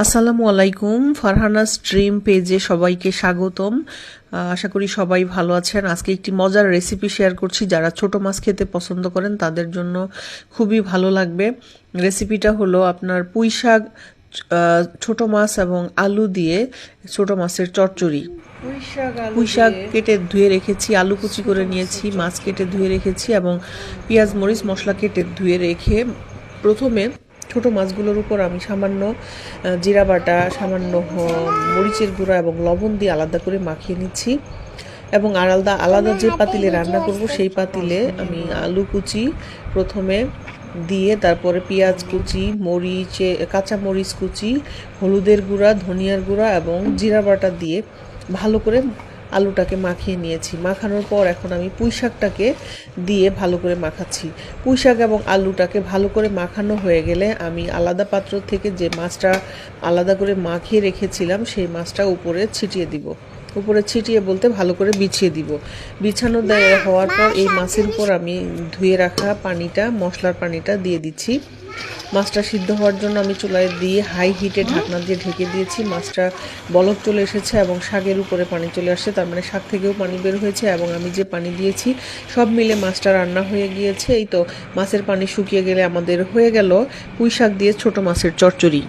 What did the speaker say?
আসসালামু আলাইকুম। ফারহানাস ড্রিম পেজে সবাইকে স্বাগতম। আশা করি সবাই ভালো আছেন। আজকে একটি মজার রেসিপি শেয়ার করছি, যারা ছোট মাছ খেতে পছন্দ করেন তাদের জন্য খুবই ভালো লাগবে। রেসিপিটা হলো আপনার পুঁই শাক, ছোট মাছ এবং আলু দিয়ে ছোট মাছের চচ্চড়ি। পুঁই শাক কেটে ধুয়ে রেখেছি, আলু কুচি করে নিয়েছি, মাছ কেটে ধুয়ে রেখেছি এবং পেঁয়াজ মরিচ মশলা কেটে ধুয়ে রেখে প্রথমে ছোট মাছগুলোর উপর আমি সামান্য জিরা বাটা, সামান্য মরিচের গুঁড়া এবং লবণ দিয়ে আলাদা করে মাখিয়ে নিচ্ছি এবং আলাদা আলাদা যে পাতিলে রান্না করব সেই পাতিলে আমি আলু কুচি প্রথমে দিয়ে তারপরে পেঁয়াজ কুচি, কাঁচা মরিচ কুচি, হলুদের গুঁড়া, ধনিয়ার গুঁড়া এবং জিরা বাটা দিয়ে ভালো করে আলুটাকে মাখিয়ে নিয়েছি। মাখানোর পর এখন আমি পুঁই শাকটাকে দিয়ে ভালো করে মাখাচ্ছি। পুঁই শাক এবং আলুটাকে ভালো করে মাখানো হয়ে গেলে আমি আলাদা পাত্র থেকে যে মাছটা আলাদা করে মাখিয়ে রেখেছিলাম সেই মাছটা উপরে ছিটিয়ে দিব। উপরে ছিটিয়ে বলতে ভালো করে বিছিয়ে দিব। বিছানো হওয়ার পর এই মাছের উপর আমি ধুয়ে রাখা পানিটা, মশলার পানিটা দিয়ে দিচ্ছি। মাছটা সিদ্ধ হওয়ার জন্য আমি চুলায় দিয়ে হাই হিটে ঢাকনা দিয়ে ঢেকে দিয়েছি। মাছটা বলক চলে এসেছে এবং শাকের উপরে পানি চলে আসছে, তার মানে শাক থেকেও পানি বের হয়েছে এবং আমি যে পানি দিয়েছি সব মিলে মাছটা রান্না হয়ে গিয়েছে। এই তো মাছের পানি শুকিয়ে গেলে আমাদের হয়ে গেল পুঁই শাক দিয়ে ছোট মাছের চচ্চড়ি।